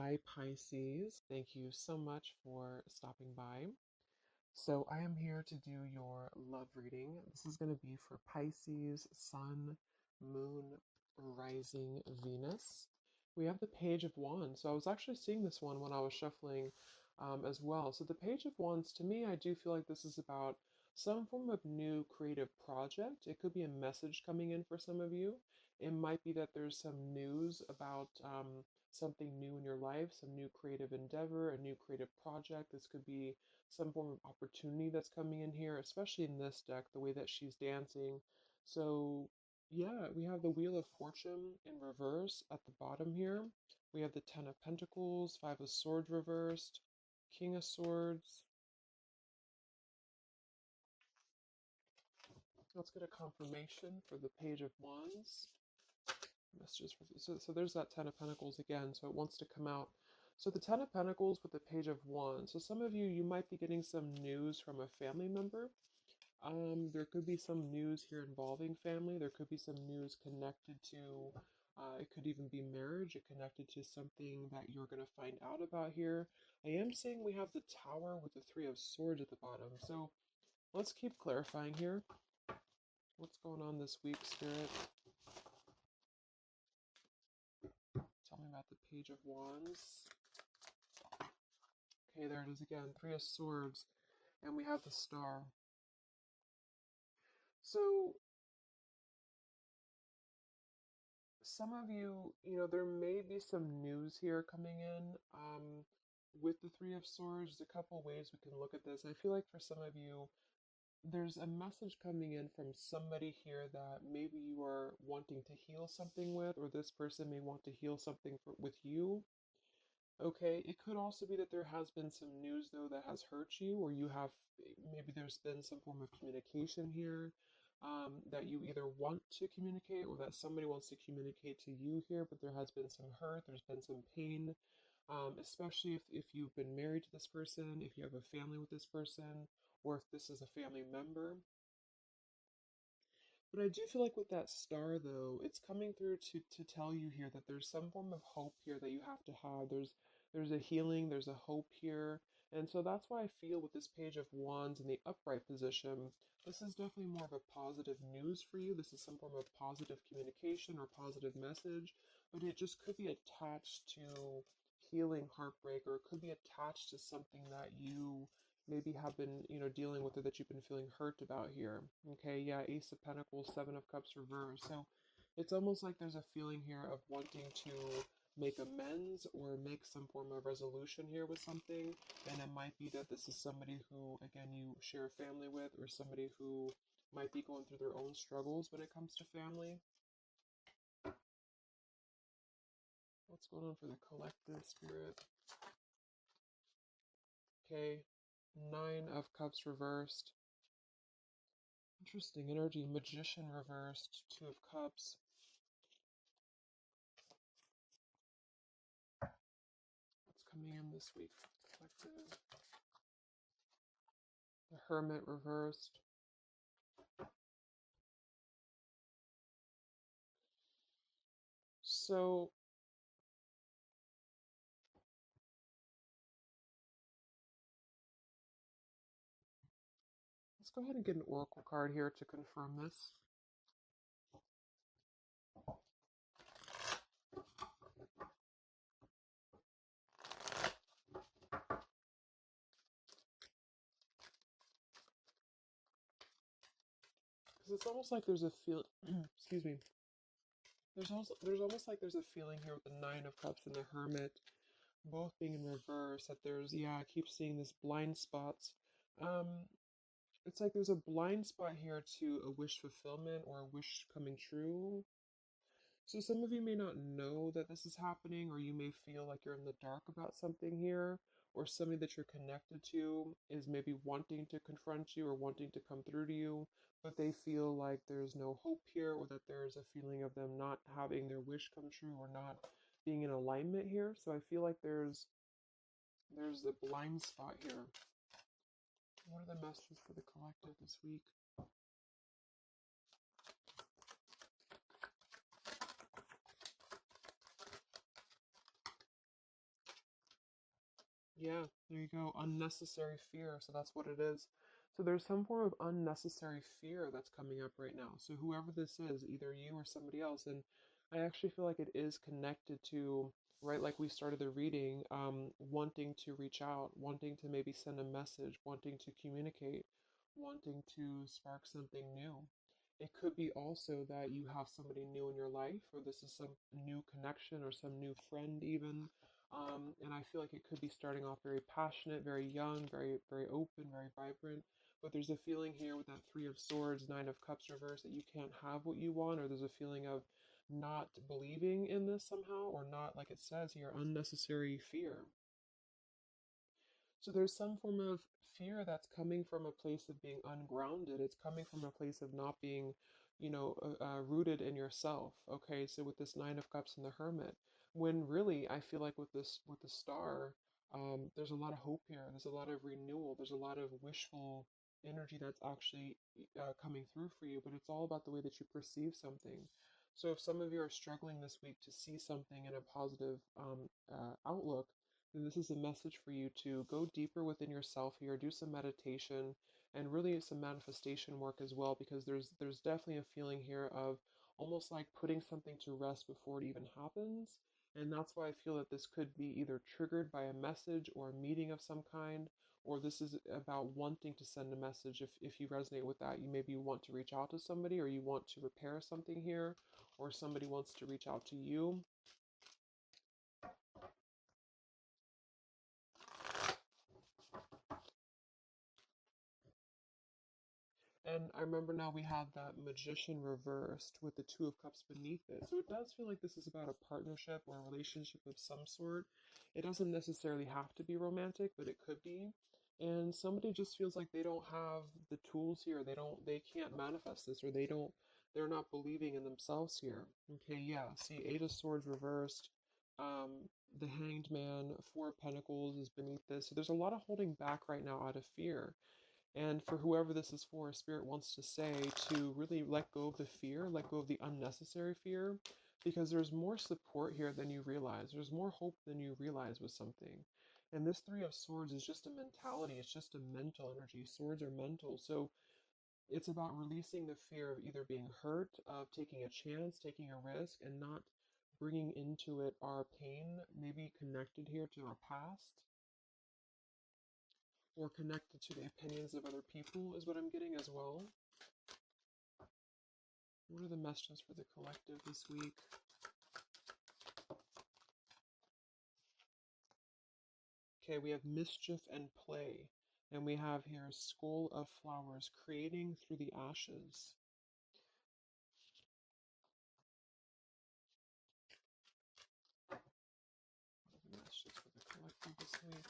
Hi, Pisces. Thank you so much for stopping by. So, I am here to do your love reading. This is going to be for Pisces, Sun, Moon, Rising, Venus. We have the Page of Wands. So, I was actually seeing this one when I was shuffling as well. So, the Page of Wands, to me, I do feel like this is about some form of new creative project. It could be a message coming in for some of you. It might be that there's some news about something new in your life, some new creative endeavor, a new creative project. This could be some form of opportunity that's coming in here, especially in this deck, the way that she's dancing. So, yeah, we have the Wheel of Fortune in reverse at the bottom here. We have the Ten of Pentacles, Five of Swords reversed, King of Swords. Let's get a confirmation for the Page of Wands. Messages for, so there's that Ten of Pentacles again, so it wants to come out. So the Ten of Pentacles with the Page of Wands. So some of you might be getting some news from a family member. There could be some news here involving family. There could be some news connected to, it could even be marriage. It connected to something that you're going to find out about here. I am seeing we have the Tower with the Three of Swords at the bottom. So let's keep clarifying here. What's going on this week, Spirit? Tell me about the Page of Wands. Okay, there it is again. Three of Swords. And we have the Star. So some of you, there may be some news here coming in with the Three of Swords. There's a couple ways we can look at this. I feel like for some of you, there's a message coming in from somebody here that maybe you are wanting to heal something with, or this person may want to heal something with you. Okay, it could also be that there has been some news though that has hurt you, or you have maybe there's been some form of communication here that you either want to communicate or that somebody wants to communicate to you here, but there has been some hurt, there's been some pain, especially if you've been married to this person, if you have a family with this person, or if this is a family member. But I do feel like with that star, though, it's coming through to tell you here that there's some form of hope here that you have to have. There's a healing, there's a hope here. And so that's why I feel with this Page of Wands in the upright position, this is definitely more of a positive news for you. This is some form of positive communication or positive message, but it just could be attached to healing heartbreak, or it could be attached to something that you maybe have been, dealing with, or that you've been feeling hurt about here. Okay, yeah, Ace of Pentacles, Seven of Cups reversed. So it's almost like there's a feeling here of wanting to make amends or make some form of resolution here with something. And it might be that this is somebody who, again, you share a family with, or somebody who might be going through their own struggles when it comes to family. What's going on for the collective, Spirit? Okay, Nine of Cups reversed. Interesting energy. Magician reversed. Two of Cups. What's coming in this week for the collective? The Hermit reversed. So let's go ahead and get an oracle card here to confirm this. Because it's almost like there's a feel. Excuse me. There's almost like there's a feeling here with the Nine of Cups and the Hermit, both being in reverse. That there's, yeah, I keep seeing this blind spots. Um, it's like there's a blind spot here to a wish fulfillment or a wish coming true. So some of you may not know that this is happening, or you may feel like you're in the dark about something here, or somebody that you're connected to is maybe wanting to confront you or wanting to come through to you, but they feel like there's no hope here, or that there's a feeling of them not having their wish come true or not being in alignment here. So I feel like there's a blind spot here. What are the messages for the collective this week? Yeah, there you go. Unnecessary fear. So that's what it is. So there's some form of unnecessary fear that's coming up right now. So whoever this is, either you or somebody else, and I actually feel like it is connected to, right, like we started the reading, wanting to reach out, wanting to maybe send a message, wanting to communicate, wanting to spark something new. It could be also that you have somebody new in your life, or this is some new connection or some new friend even, and I feel like it could be starting off very passionate, very young, very, very open, very vibrant. But there's a feeling here with that Three of Swords, Nine of Cups reverse that you can't have what you want, or there's a feeling of not believing in this somehow, or not, like it says here, unnecessary fear. So there's some form of fear that's coming from a place of being ungrounded. It's coming from a place of not being, rooted in yourself. Okay, so with this Nine of Cups and the Hermit, when really I feel like with the Star, there's a lot of hope here. There's a lot of renewal. There's a lot of wishful energy that's actually coming through for you. But it's all about the way that you perceive something. So if some of you are struggling this week to see something in a positive outlook, then this is a message for you to go deeper within yourself here, do some meditation and really some manifestation work as well, because there's definitely a feeling here of almost like putting something to rest before it even happens. And that's why I feel that this could be either triggered by a message or a meeting of some kind, or this is about wanting to send a message. If you resonate with that, you maybe want to reach out to somebody, or you want to repair something here, or somebody wants to reach out to you. And I remember now we have that Magician reversed with the Two of Cups beneath it. So it does feel like this is about a partnership or a relationship of some sort. It doesn't necessarily have to be romantic, but it could be. And somebody just feels like they don't have the tools here. They can't manifest this, or they're not believing in themselves here. Okay, yeah. See, Eight of Swords reversed. The Hanged Man, Four of Pentacles is beneath this. So there's a lot of holding back right now out of fear. And for whoever this is for, Spirit wants to say to really let go of the fear, let go of the unnecessary fear, because there's more support here than you realize. There's more hope than you realize with something. And this Three of Swords is just a mentality, it's just a mental energy. Swords are mental. So it's about releasing the fear of either being hurt, of taking a chance, taking a risk, and not bringing into it our pain, maybe connected here to our past or connected to the opinions of other people, is what I'm getting as well. What are the messages for the collective this week? Okay, we have mischief and play. And we have here Skull of Flowers, creating through the ashes. What are the messages for the collective this week?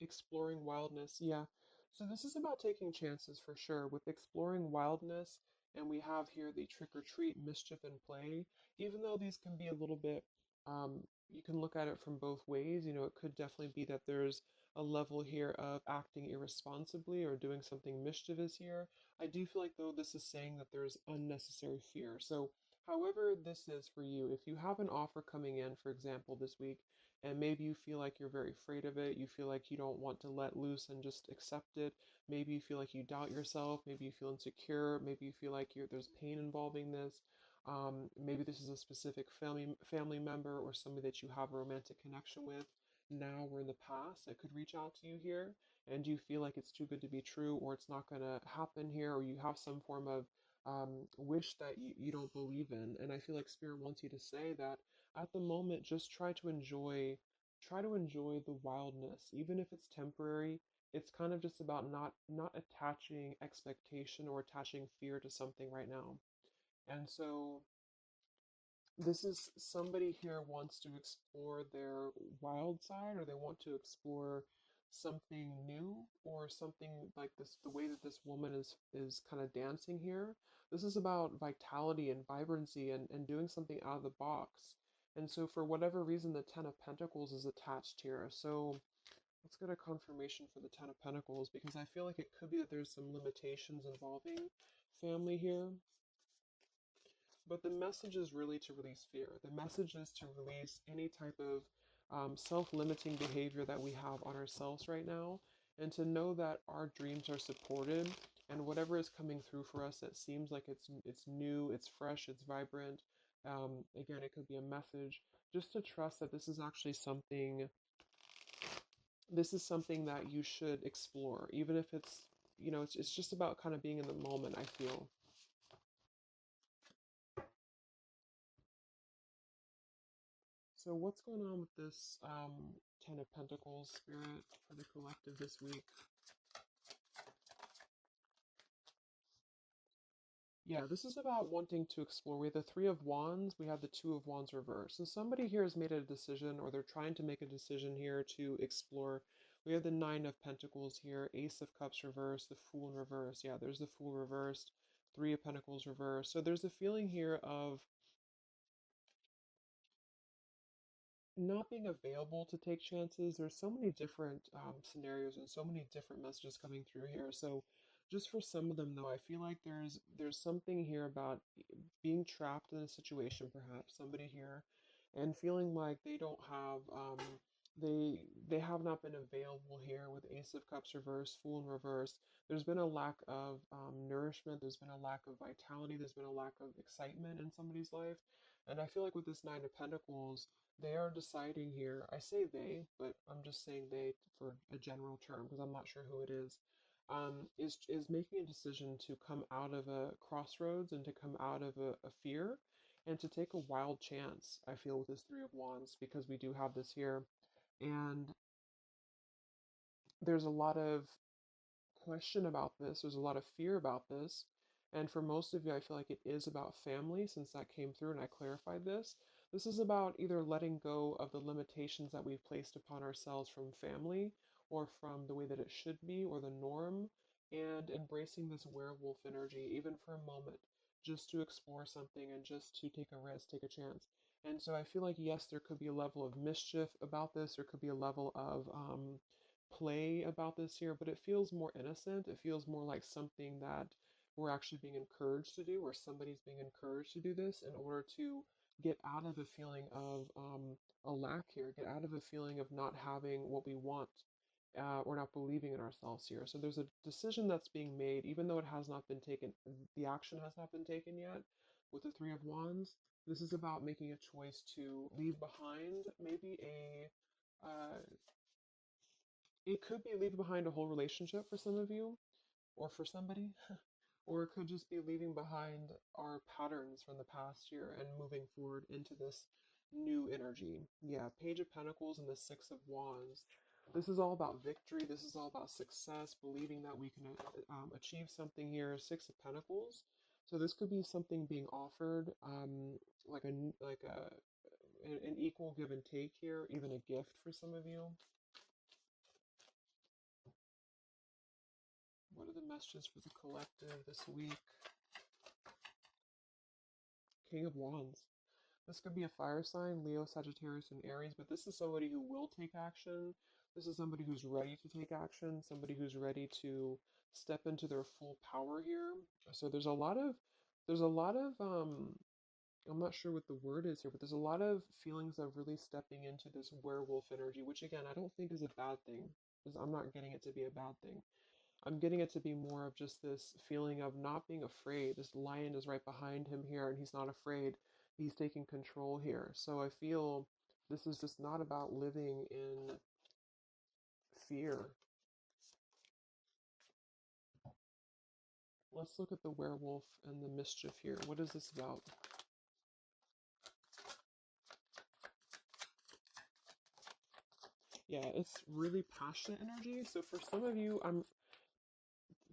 Exploring wildness. Yeah. So this is about taking chances for sure with exploring wildness. And we have here the trick or treat, mischief, and play. Even though these can be a little bit, you can look at it from both ways. You know, it could definitely be that there's a level here of acting irresponsibly or doing something mischievous here. I do feel like, though, this is saying that there's unnecessary fear. So, however, this is for you, if you have an offer coming in, for example, this week, and maybe you feel like you're very afraid of it, you feel like you don't want to let loose and just accept it, maybe you feel like you doubt yourself, maybe you feel insecure, maybe you feel like there's pain involving this, maybe this is a specific family member or somebody that you have a romantic connection with now or in the past that could reach out to you here, and you feel like it's too good to be true, or it's not going to happen here, or you have some form of wish that you don't believe in. And I feel like Spirit wants you to say that at the moment, just try to enjoy the wildness, even if it's temporary. It's kind of just about not attaching expectation or attaching fear to something right now. And so this is somebody here wants to explore their wild side, or they want to explore something new, or something like this. The way that this woman is kind of dancing here, this is about vitality and vibrancy, and doing something out of the box. And so for whatever reason, the Ten of Pentacles is attached here. So let's get a confirmation for the Ten of Pentacles, because I feel like it could be that there's some limitations involving family here. But the message is really to release fear. The message is to release any type of self-limiting behavior that we have on ourselves right now, and to know that our dreams are supported, and whatever is coming through for us that seems like it's new, it's fresh, it's vibrant. Again, it could be a message. Just to trust that this is actually something. This is something that you should explore, even if it's it's just about kind of being in the moment. I feel. So what's going on with this Ten of Pentacles spirit for the collective this week? Yeah, this is about wanting to explore. We have the Three of Wands, we have the Two of Wands reverse. So somebody here has made a decision, or they're trying to make a decision here to explore. We have the Nine of Pentacles here, Ace of Cups reversed, the Fool in reverse. Yeah, there's the Fool reversed, Three of Pentacles reversed. So there's a feeling here of not being available to take chances. There's so many different scenarios and so many different messages coming through here. So just for some of them though, I feel like there's something here about being trapped in a situation, perhaps somebody here, and feeling like they don't have they have not been available here with Ace of Cups reverse, Fool in reverse. There's been a lack of nourishment. There's been a lack of vitality. There's been a lack of excitement in somebody's life. And I feel like with this Nine of Pentacles, they are deciding here. I say they, but I'm just saying they for a general term because I'm not sure who it is. Is making a decision to come out of a crossroads and to come out of a fear and to take a wild chance. I feel with this Three of Wands because we do have this here, and there's a lot of question about this. There's a lot of fear about this. And for most of you, I feel like it is about family since that came through and I clarified this. This is about either letting go of the limitations that we've placed upon ourselves from family or from the way that it should be or the norm, and embracing this werewolf energy, even for a moment, just to explore something and just to take a risk, take a chance. And so I feel like, yes, there could be a level of mischief about this. There could be a level of play about this here, but it feels more innocent. It feels more like something that we're actually being encouraged to do, or somebody's being encouraged to do this in order to get out of a feeling of a lack here, get out of a feeling of not having what we want, or not believing in ourselves here. So there's a decision that's being made, even though it has not been taken, the action has not been taken yet with the Three of Wands. This is about making a choice to leave behind maybe a it could be leaving behind a whole relationship for some of you, or for somebody, or it could just be leaving behind our patterns from the past year and moving forward into this new energy. Yeah, Page of Pentacles and the Six of Wands. This is all about victory. This is all about success, believing that we can achieve something here. Six of Pentacles. So this could be something being offered, like an equal give and take here, even a gift for some of you. What are the messages for the collective this week? King of Wands. This could be a fire sign, Leo, Sagittarius, and Aries, but this is somebody who will take action. This is somebody who's ready to take action, somebody who's ready to step into their full power here. So there's a lot of I'm not sure what the word is here, but there's a lot of feelings of really stepping into this werewolf energy, which again, I don't think is a bad thing. Because I'm not getting it to be a bad thing. I'm getting it to be more of just this feeling of not being afraid. This lion is right behind him here, and he's not afraid. He's taking control here. So I feel this is just not about living in fear. Let's look at the werewolf and the mischief here. What is this about? Yeah, it's really passionate energy. So for some of you,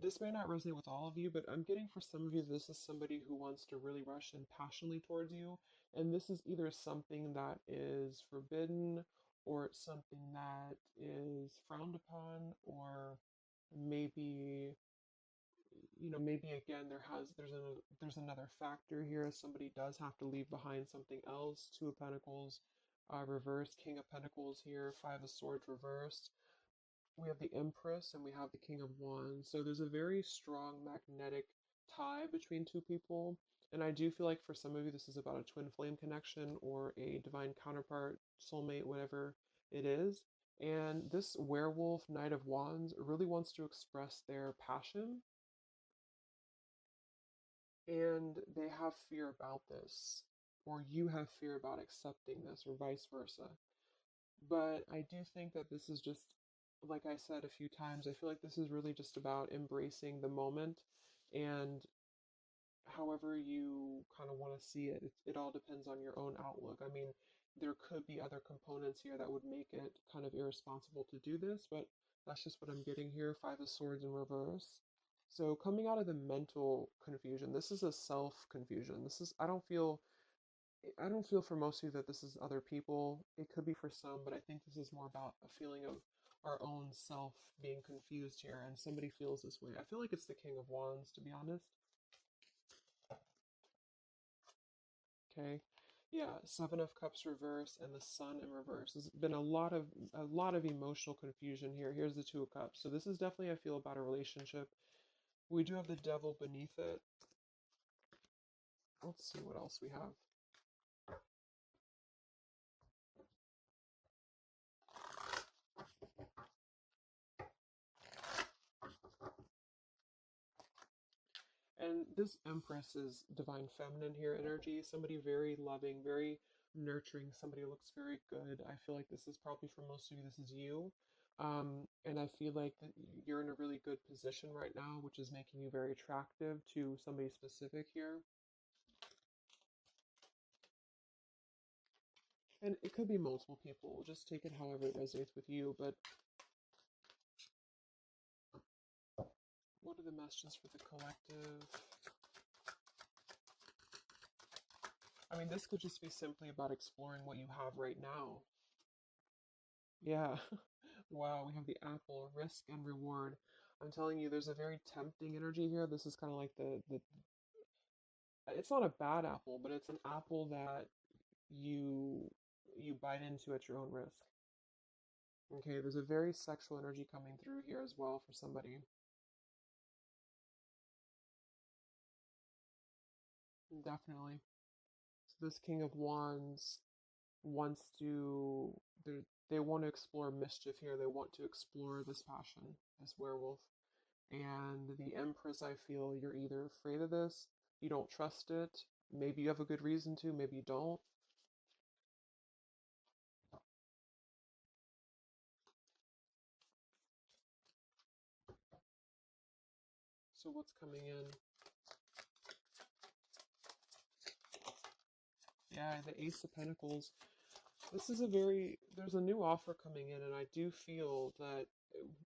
this may not resonate with all of you, but I'm getting for some of you, this is somebody who wants to really rush in passionately towards you. And this is either something that is forbidden, or it's something that is frowned upon, or maybe, maybe again, there's another factor here. Somebody does have to leave behind something else. Two of Pentacles, reversed, King of Pentacles here, Five of Swords reversed. We have the Empress and we have the King of Wands. So there's a very strong magnetic tie between two people. And I do feel like for some of you, this is about a twin flame connection or a divine counterpart, soulmate, whatever it is. And this werewolf, Knight of Wands, really wants to express their passion, and they have fear about this, or you have fear about accepting this, or vice versa. But I do think that this is just, like I said a few times, I feel like this is really just about embracing the moment, and however you kind of want to see it. It all depends on your own outlook. I mean, there could be other components here that would make it kind of irresponsible to do this, but that's just what I'm getting here. Five of Swords in reverse. So coming out of the mental confusion, this is a self confusion. This is, I don't feel for most of you that this is other people. It could be for some, but I think this is more about a feeling of our own self being confused here, and somebody feels this way. I feel like it's the King of Wands, to be honest. Okay. Yeah, Seven of Cups reverse and the Sun in reverse. There's been a lot of emotional confusion here. Here's the Two of Cups. So this is definitely I feel about a relationship. We do have the Devil beneath it. Let's see what else we have. And this Empress is divine feminine here energy. Somebody very loving, very nurturing. Somebody who looks very good. I feel like this is probably for most of you, this is you. And I feel like that you're in a really good position right now, which is making you very attractive to somebody specific here. And it could be multiple people. Just take it however it resonates with you. But what are the messages for the collective? I mean, this could just be simply about exploring what you have right now. Yeah. Wow, we have the apple, risk and reward. I'm telling you, there's a very tempting energy here. This is kind of like the it's not a bad apple, but it's an apple that you you bite into at your own risk. Okay, there's a very sexual energy coming through here as well for somebody. Definitely. So this King of Wands wants to they want to explore mischief here. They want to explore this passion, this werewolf. And the Empress, I feel you're either afraid of this, you don't trust it, maybe you have a good reason to, maybe you don't. So what's coming in? Yeah, the Ace of Pentacles. This is there's a new offer coming in, and I do feel that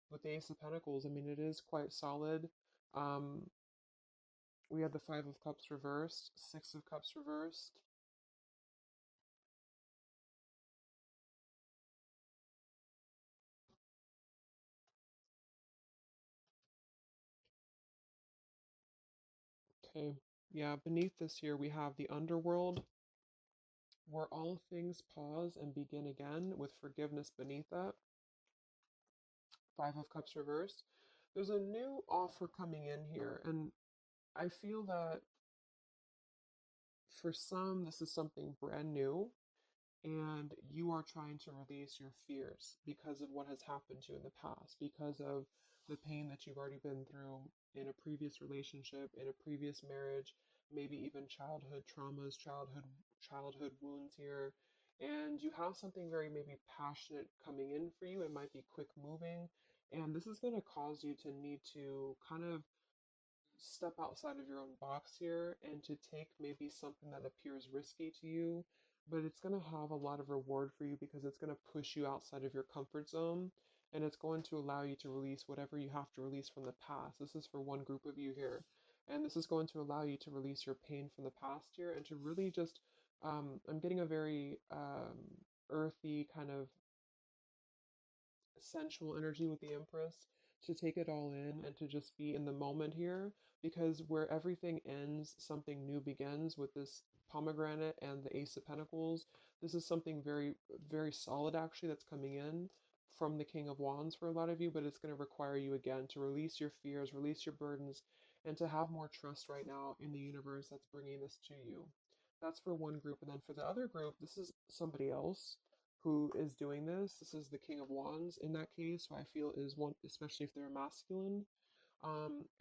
with the Ace of Pentacles, I mean, it is quite solid. Um, we have the Five of Cups reversed, Six of Cups reversed. Okay, yeah, beneath this here, we have the Underworld, where all things pause and begin again, with forgiveness beneath that. Five of Cups reversed. There's a new offer coming in here, and I feel that for some, this is something brand new, and you are trying to release your fears because of what has happened to you in the past, because of the pain that you've already been through in a previous relationship, in a previous marriage, maybe even childhood traumas, childhood wounds here. And you have something very maybe passionate coming in for you. It might be quick moving, and this is going to cause you to need to kind of step outside of your own box here and to take maybe something that appears risky to you, but it's going to have a lot of reward for you because it's going to push you outside of your comfort zone, and it's going to allow you to release whatever you have to release from the past. This is for one group of you here. And this is going to allow you to release your pain from the past here and to really just, I'm getting a very earthy kind of sensual energy with the Empress, to take it all in and to just be in the moment here, because where everything ends, something new begins with this pomegranate and the Ace of Pentacles. This is something very, very solid actually that's coming in from the King of Wands for a lot of you, but it's going to require you again to release your fears, release your burdens, and to have more trust right now in the universe that's bringing this to you. That's for one group. And then for the other group, this is somebody else who is doing this. This is the King of Wands in that case, who I feel is one, especially if they're masculine,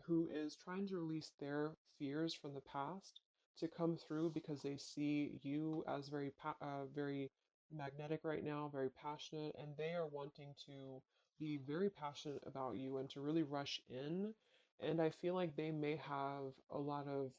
who is trying to release their fears from the past to come through because they see you as very magnetic right now, very passionate, and they are wanting to be very passionate about you and to really rush in. And I feel like they may have a lot of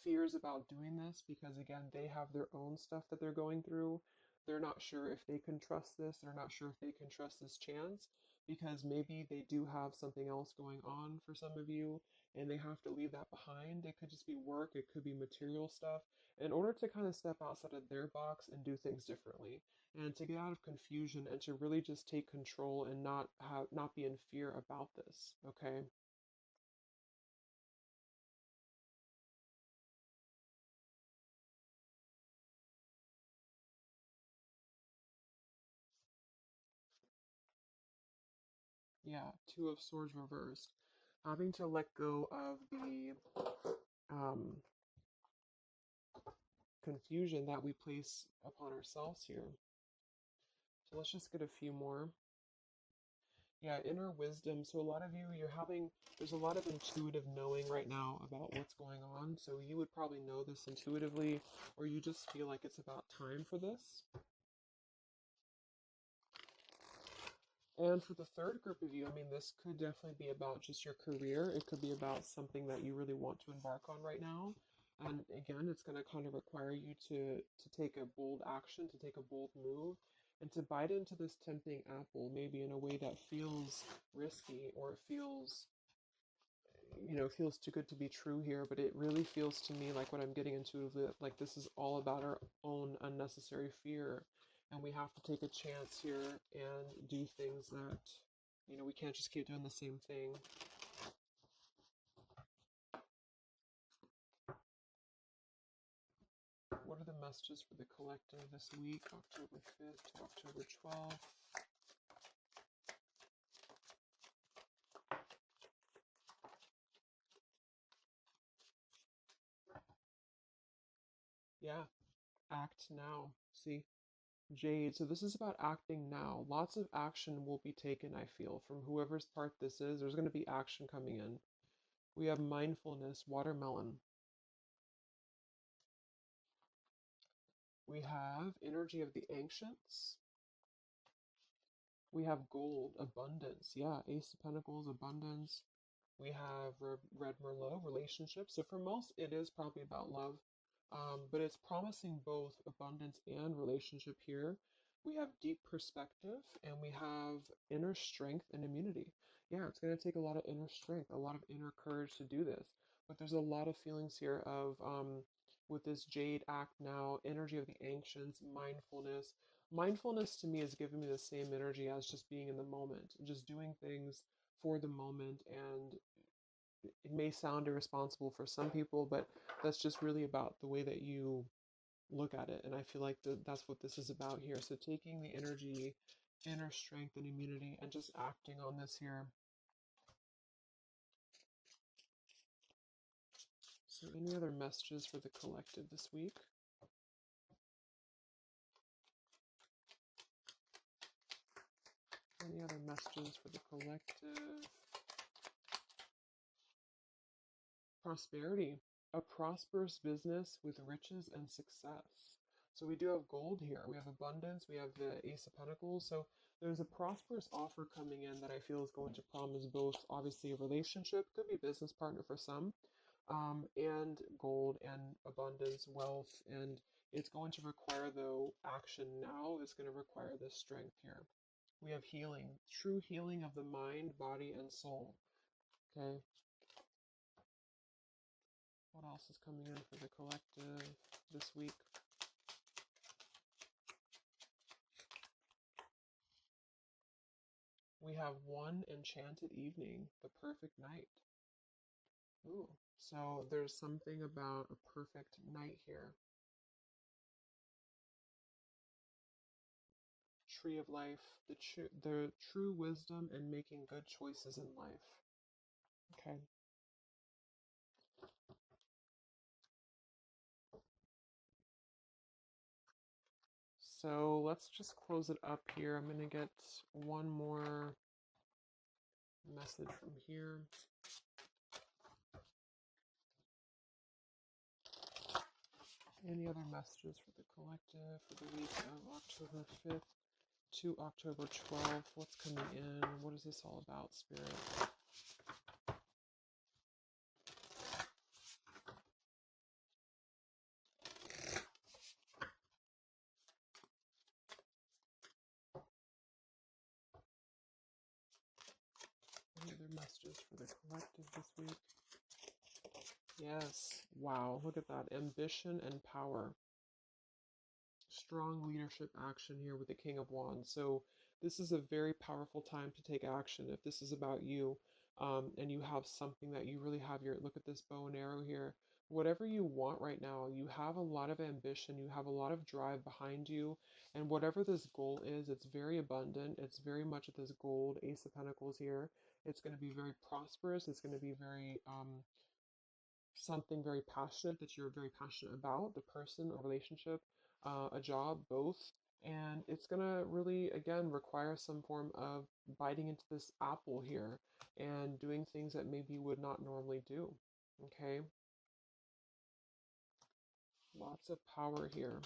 fears about doing this because again they have their own stuff that they're going through. They're not sure if they can trust this. They're not sure if they can trust this chance because maybe they do have something else going on for some of you and they have to leave that behind. It could just be work, it could be material stuff in order to kind of step outside of their box and do things differently and to get out of confusion and to really just take control and not be in fear about this. Okay. Yeah, Two of Swords reversed. Having to let go of the um, confusion that we place upon ourselves here. So let's just get a few more. Yeah, inner wisdom. So a lot of you, there's a lot of intuitive knowing right now about what's going on. So you would probably know this intuitively, or you just feel like it's about time for this. And for the third group of you, I mean, this could definitely be about just your career. It could be about something that you really want to embark on right now. And again, it's going to kind of require you to take a bold action, to take a bold move, and to bite into this tempting apple, maybe in a way that feels risky or it feels, feels too good to be true here. But it really feels to me like what I'm getting intuitively, like this is all about our own unnecessary fear and we have to take a chance here and do things that, we can't just keep doing the same thing. What are the messages for the collective this week, October 5th to October 12th? Yeah, act now. See, Jade. So this is about acting now. Lots of action will be taken, I feel, from whoever's part this is. There's going to be action coming in. We have mindfulness, watermelon. We have energy of the ancients. We have gold, abundance. Yeah, Ace of Pentacles, abundance. We have Red Merlot, relationships. So for most, it is probably about love, but it's promising both abundance and relationship here. We have deep perspective and we have inner strength and immunity. Yeah, it's going to take a lot of inner strength, a lot of inner courage to do this. But there's a lot of feelings here of, with this Jade act now, energy of the ancients, mindfulness. Mindfulness to me is giving me the same energy as just being in the moment, just doing things for the moment. And it may sound irresponsible for some people, but that's just really about the way that you look at it. And I feel like that's what this is about here. So taking the energy, inner strength and immunity and just acting on this here. So any other messages for the collective this week? Any other messages for the collective? Prosperity, a prosperous business with riches and success. So we do have gold here. We have abundance. We have the Ace of Pentacles. So there's a prosperous offer coming in that I feel is going to promise both, obviously, a relationship, could be business partner for some, and gold and abundance, wealth. And it's going to require, though, action now. It's going to require this strength here. We have healing, true healing of the mind, body, and soul. Okay. What else is coming in for the collective this week? We have one enchanted evening, the perfect night. Ooh, so there's something about a perfect night here. Tree of life, the true wisdom and making good choices in life. Okay. So let's just close it up here. I'm going to get one more message from here. Any other messages for the collective for the week of October 5th to October 12th? What's coming in? What is this all about, Spirit? Any other messages for the collective this week? Yes. Wow. Look at that. Ambition and power. Strong leadership action here with the King of Wands. So this is a very powerful time to take action. If this is about you, and you have something that you really have your, look at this bow and arrow here. Whatever you want right now, you have a lot of ambition, you have a lot of drive behind you, and whatever this goal is, it's very abundant. It's very much at this gold, Ace of Pentacles here. It's going to be very prosperous. It's going to be very something very passionate that you're very passionate about, the person, a relationship, a job, both. And it's going to really, again, require some form of biting into this apple here and doing things that maybe you would not normally do. Okay? Lots of power here.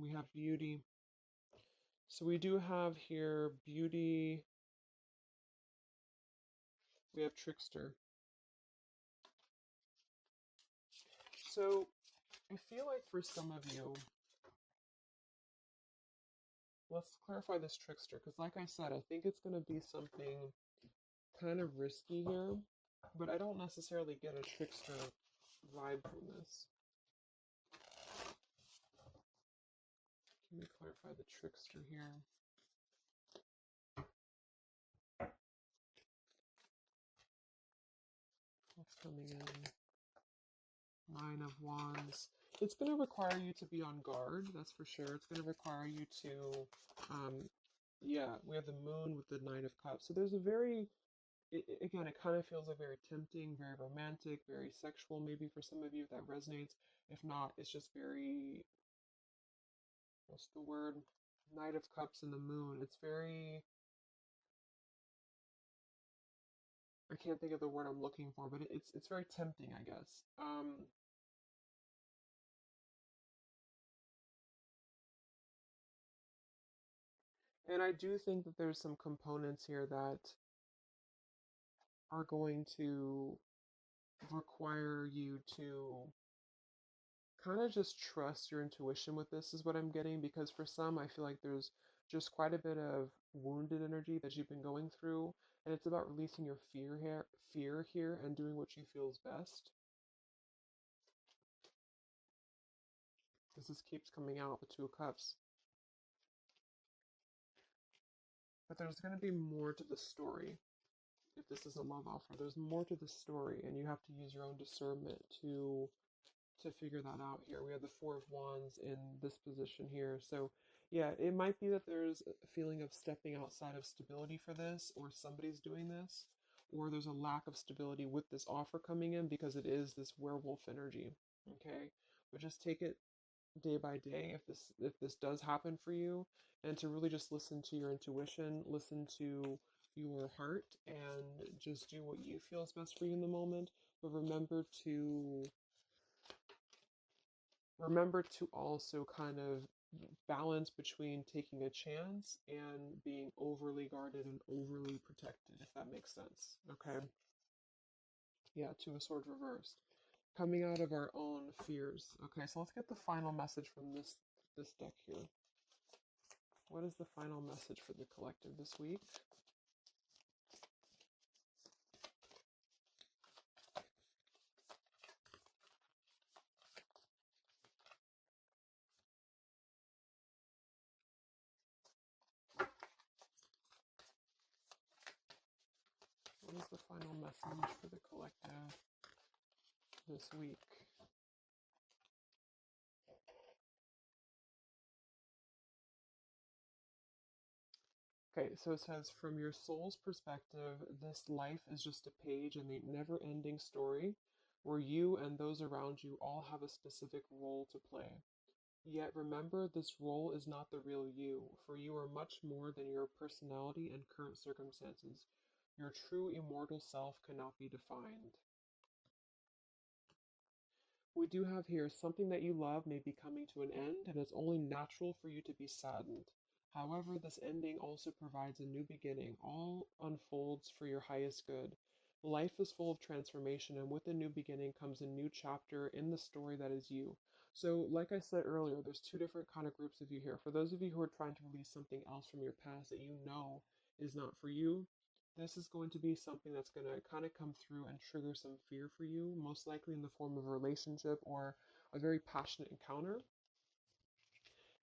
We have beauty. So we do have here beauty. We have trickster. So I feel like for some of you, let's clarify this trickster, because like I said, I think it's going to be something kind of risky here, but I don't necessarily get a trickster vibe from this. Let me clarify the trickster here. What's coming in? Nine of Wands. It's going to require you to be on guard, that's for sure. It's going to require you to, yeah, we have the moon with the Nine of Cups. So there's a very, again, it kind of feels like very tempting, very romantic, very sexual, maybe for some of you if that resonates. If not, it's just very, what's the word? Knight of Cups and the moon. It's very, I can't think of the word I'm looking for, but it's very tempting, I guess. And I do think that there's some components here that are going to require you to kind of just trust your intuition with this, is what I'm getting, because for some, I feel like there's just quite a bit of wounded energy that you've been going through, and it's about releasing your fear here and doing what you feel is best. This keeps coming out, the Two of Cups. But there's going to be more to the story. If this is a love offer, there's more to the story, and you have to use your own discernment to figure that out here. We have the Four of Wands in this position here. So yeah, it might be that there's a feeling of stepping outside of stability for this, or somebody's doing this, or there's a lack of stability with this offer coming in because it is this werewolf energy. Okay, but just take it day by day if this does happen for you, and to really just listen to your intuition, listen to your heart, and just do what you feel is best for you in the moment. But remember to also kind of balance between taking a chance and being overly guarded and overly protected, if that makes sense. Okay? Yeah, Two of Swords reversed. Coming out of our own fears. Okay, so let's get the final message from this deck here. What is the final message for the collective this week? What is the final message for the collective this week? Okay, so it says, from your soul's perspective, this life is just a page in the never ending story where you and those around you all have a specific role to play. Yet remember, this role is not the real you, for you are much more than your personality and current circumstances. Your true immortal self cannot be defined. We do have here something that you love may be coming to an end, and it's only natural for you to be saddened. However, this ending also provides a new beginning. All unfolds for your highest good. Life is full of transformation, and with a new beginning comes a new chapter in the story that is you. So, like I said earlier, there's two different kind of groups of you here. For those of you who are trying to release something else from your past that you know is not for you, this is going to be something that's going to kind of come through and trigger some fear for you, most likely in the form of a relationship or a very passionate encounter.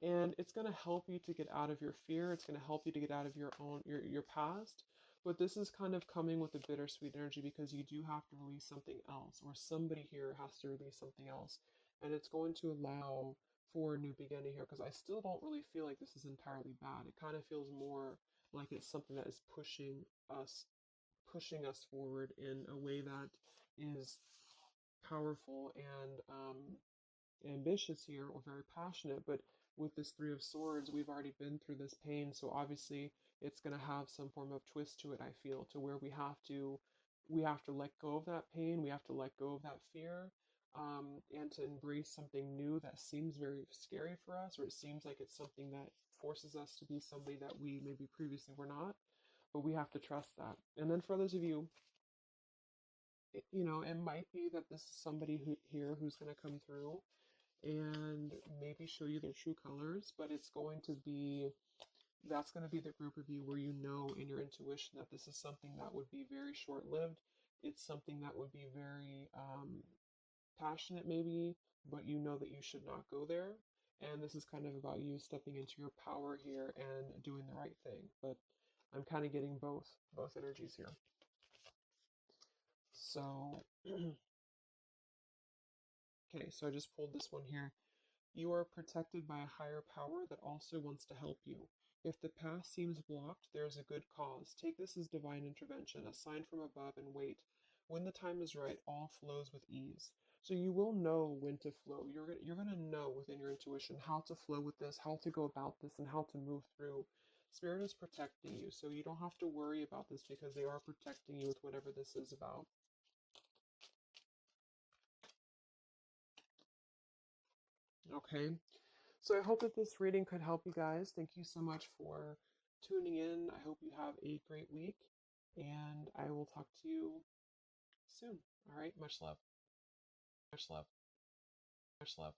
And it's going to help you to get out of your fear. It's going to help you to get out of your past. But this is kind of coming with a bittersweet energy because you do have to release something else, or somebody here has to release something else. And it's going to allow for a new beginning here because I still don't really feel like this is entirely bad. It kind of feels more like it's something that is pushing us forward in a way that is powerful and ambitious here, or very passionate. But with this Three of Swords, we've already been through this pain, so obviously it's going to have some form of twist to it, I feel, to where we have to let go of that pain, we have to let go of that fear, and to embrace something new that seems very scary for us, or it seems like it's something that forces us to be somebody that we maybe previously were not, but we have to trust that. And then for those of you, it might be that this is somebody who's going to come through and maybe show you their true colors, but that's going to be the group of you where you know in your intuition that this is something that would be very short-lived. It's something that would be very passionate maybe, but you know that you should not go there. And this is kind of about you stepping into your power here and doing the right thing. But I'm kind of getting both energies here. So, okay, so I just pulled this one here. You are protected by a higher power that also wants to help you. If the path seems blocked, there is a good cause. Take this as divine intervention, a sign from above, and wait. When the time is right, all flows with ease. So you will know when to flow. You're gonna know within your intuition how to flow with this, how to go about this, and how to move through. Spirit is protecting you, so you don't have to worry about this because they are protecting you with whatever this is about. Okay. So I hope that this reading could help you guys. Thank you so much for tuning in. I hope you have a great week, and I will talk to you soon. All right. Much love. Much love. Much love.